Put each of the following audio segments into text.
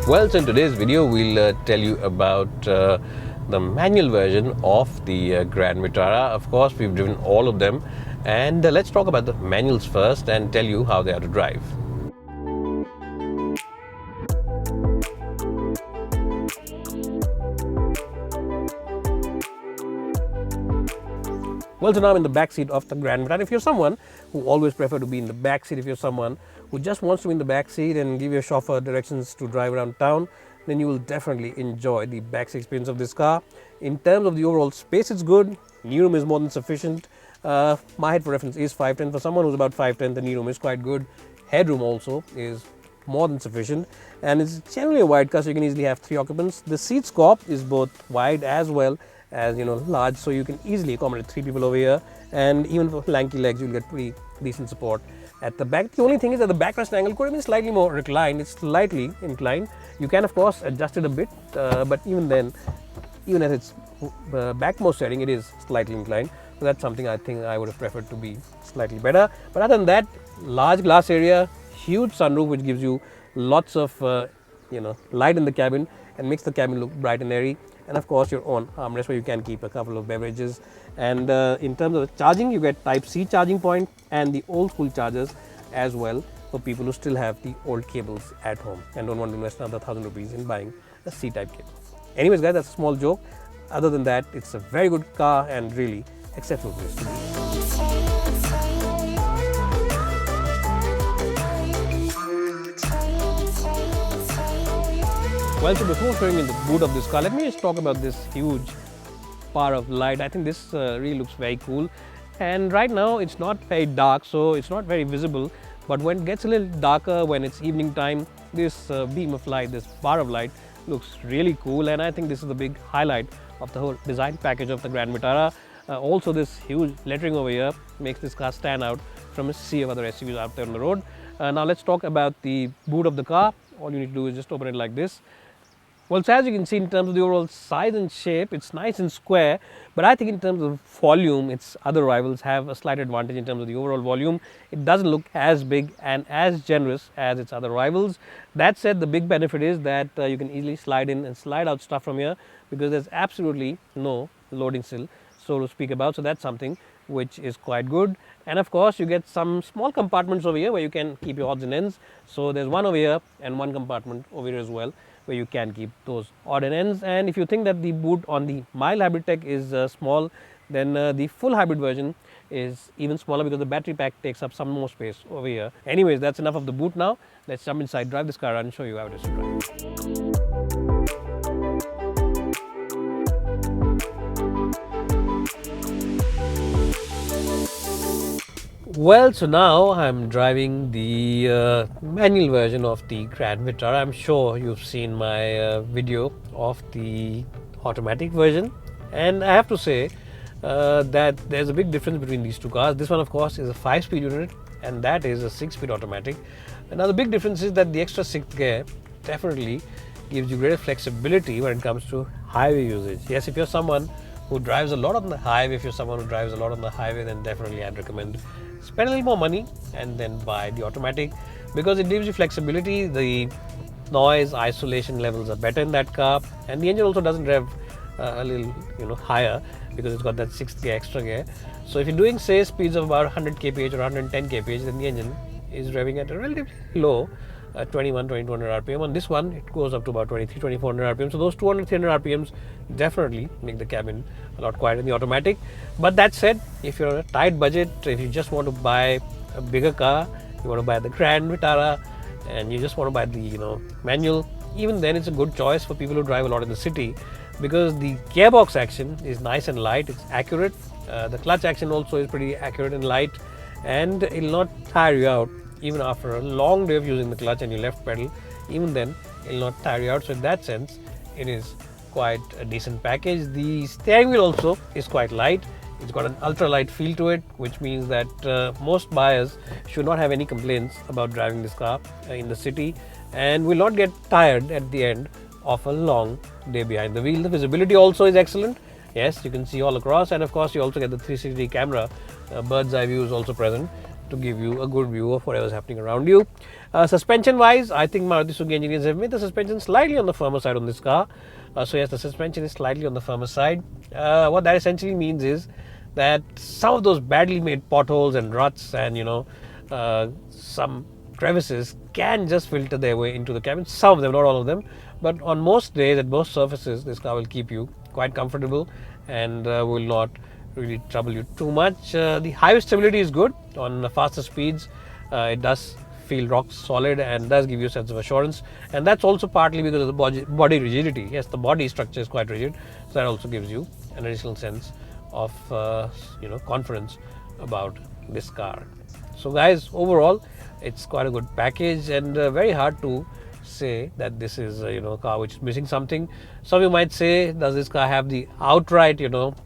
Well, so in today's video, we'll tell you about the manual version of the Grand Vitara. Of course, we've driven all of them, and let's talk about the manuals first and tell you how they are to drive. Well, so now I'm in the back seat of the Grand Vitara. If you're someone who always prefer to be in the back seat, if you're someone who just wants to be in the back seat and give your chauffeur directions to drive around town, then you will definitely enjoy the back seat experience of this car. In terms of the overall space, it's good. Knee room is more than sufficient. My height for reference is 5'10". For someone who's about 5'10", the knee room is quite good. Headroom also is more than sufficient, and it's generally a wide car, so you can easily have 3 occupants. The seat scope is both wide as well as large, so you can easily accommodate 3 people over here, and even for lanky legs you'll get pretty decent support at the back. The only thing is that the backrest angle could have been slightly more reclined. It's slightly inclined. You can of course adjust it a bit, but even then, even at its backmost setting, it is slightly inclined, so that's something I think I would have preferred to be slightly better. But other than that, large glass area, huge sunroof which gives you lots of light in the cabin and makes the cabin look bright and airy, and of course your own armrest where you can keep a couple of beverages. And in terms of the charging, you get Type C charging point and the old school chargers as well for people who still have the old cables at home and don't want to invest another 1,000 rupees in buying a C-type cable. Anyways guys, that's a small joke. Other than that, it's a very good car and really exceptional place to be. Well, so before showing you the boot of this car, let me just talk about this huge bar of light. I think this really looks very cool, and right now it's not very dark, so it's not very visible, but when it gets a little darker, when it's evening time, this beam of light, this bar of light looks really cool, and I think this is the big highlight of the whole design package of the Grand Vitara. Also, this huge lettering over here makes this car stand out from a sea of other SUVs out there on the road. Now let's talk about the boot of the car. All you need to do is just open it like this. Well, so as you can see, in terms of the overall size and shape, it's nice and square, but I think in terms of volume, its other rivals have a slight advantage in terms of the overall volume. It doesn't look as big and as generous as its other rivals. That said, the big benefit is that you can easily slide in and slide out stuff from here, because there's absolutely no loading sill, so to speak about. So that's something which is quite good. And of course, you get some small compartments over here where you can keep your odds and ends. So there's one over here and one compartment over here as well, where you can keep those odd and ends. And if you think that the boot on the mild hybrid tech is small, then the full hybrid version is even smaller, because the battery pack takes up some more space over here. Anyways, that's enough of the boot now. Let's jump inside, drive this car and show you how it is to drive. Well, so now I'm driving the manual version of the Grand Vitara. I'm sure you've seen my video of the automatic version, and I have to say that there's a big difference between these two cars. This one of course is a 5-speed unit, and that is a 6-speed automatic. And now the big difference is that the extra 6th gear definitely gives you greater flexibility when it comes to highway usage. Yes, if you're someone who drives a lot on the highway, then definitely I'd recommend spend a little more money and then buy the automatic, because it gives you flexibility. The noise isolation levels are better in that car, and the engine also doesn't rev a little higher, because it's got that 6th gear extra gear. So if you're doing say speeds of about 100 kph or 110 kph, then the engine is revving at a relatively low 2200 rpm. On this one it goes up to about 2400 rpm, so those 200-300 rpms definitely make the cabin a lot quieter in the automatic. But that said, if you're on a tight budget, if you just want to buy a bigger car, you want to buy the Grand Vitara, and you just want to buy the manual, even then it's a good choice for people who drive a lot in the city, because the gearbox action is nice and light, it's accurate. The clutch action also is pretty accurate and light, and it will not tire you out even after a long day of using the clutch and your left pedal. Even then it will not tire you out. So in that sense, it is quite a decent package. The steering wheel also is quite light. It's got an ultra light feel to it, which means that most buyers should not have any complaints about driving this car in the city, and will not get tired at the end of a long day behind the wheel. The visibility also is excellent. Yes, you can see all across, and of course you also get the 360 camera. Bird's eye view is also present to give you a good view of whatever is happening around you. Suspension wise, I think Maruti Suzuki engineers have made the suspension slightly on the firmer side on this car. So yes, the suspension is slightly on the firmer side. What that essentially means is that some of those badly made potholes and ruts and some crevices can just filter their way into the cabin. Some of them, not all of them, but on most days at most surfaces, this car will keep you quite comfortable and will not really trouble you too much. The highway stability is good on faster speeds. It does feel rock solid and does give you a sense of assurance, and that's also partly because of the body rigidity. Yes, the body structure is quite rigid, so that also gives you an additional sense of confidence about this car. So guys, overall it's quite a good package, and very hard to say that this is a car which is missing something. Some of you might say, does this car have the outright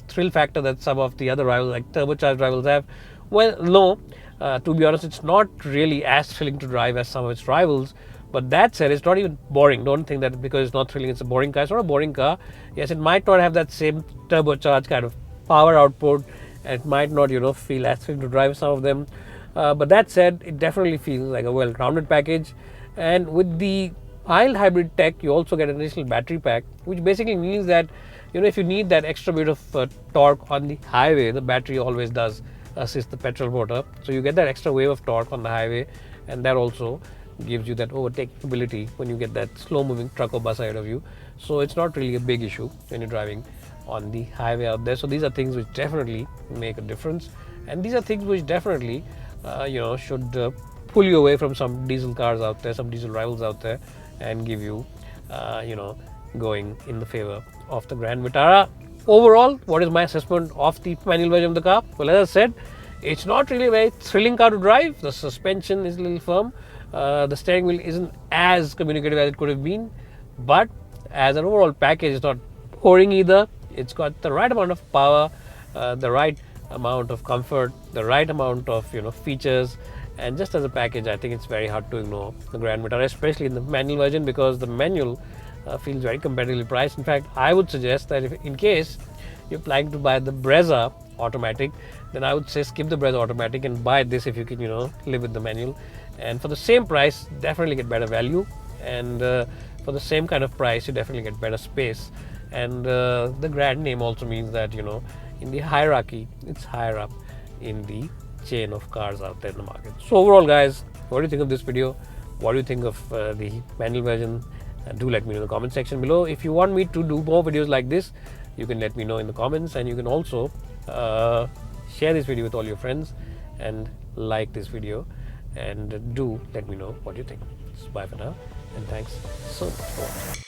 thrill factor that some of the other rivals like turbocharged rivals have? Well, no. To be honest, it's not really as thrilling to drive as some of its rivals. But that said, it's not even boring. Don't think that because it's not thrilling, it's a boring car. It's not a boring car. Yes, it might not have that same turbocharged kind of power output, and it might not feel as thrilling to drive as some of them. But that said, it definitely feels like a well-rounded package. And with the mild hybrid tech, you also get an additional battery pack, which basically means that if you need that extra bit of torque on the highway, the battery always does assist the petrol motor. So you get that extra wave of torque on the highway, and that also gives you that overtaking ability when you get that slow-moving truck or bus ahead of you. So it's not really a big issue when you're driving on the highway out there. So these are things which definitely make a difference, and these are things which definitely should pull you away from some diesel cars out there, some diesel rivals out there, and give you going in the favor of the Grand Vitara. Overall, what is my assessment of the manual version of the car? Well, as I said, it's not really a very thrilling car to drive. The suspension is a little firm. The steering wheel isn't as communicative as it could have been, but as an overall package, it's not boring either. It's got the right amount of power, the right amount of comfort, the right amount of features, and just as a package, I think it's very hard to ignore the Grand Vitara, especially in the manual version, because the manual feels very competitively priced. In fact, I would suggest that if in case you're planning to buy the Brezza automatic, then I would say skip the Brezza automatic and buy this if you can live with the manual. And for the same price, definitely get better value, and for the same kind of price, you definitely get better space. And the Grand name also means that in the hierarchy, it's higher up in the chain of cars out there in the market. So overall, guys, what do you think of this video? What do you think of the manual version? Do let me know in the comment section below. If you want me to do more videos like this, you can let me know in the comments, and you can also share this video with all your friends and like this video, and do let me know what you think. So bye for now, and thanks so much for watching.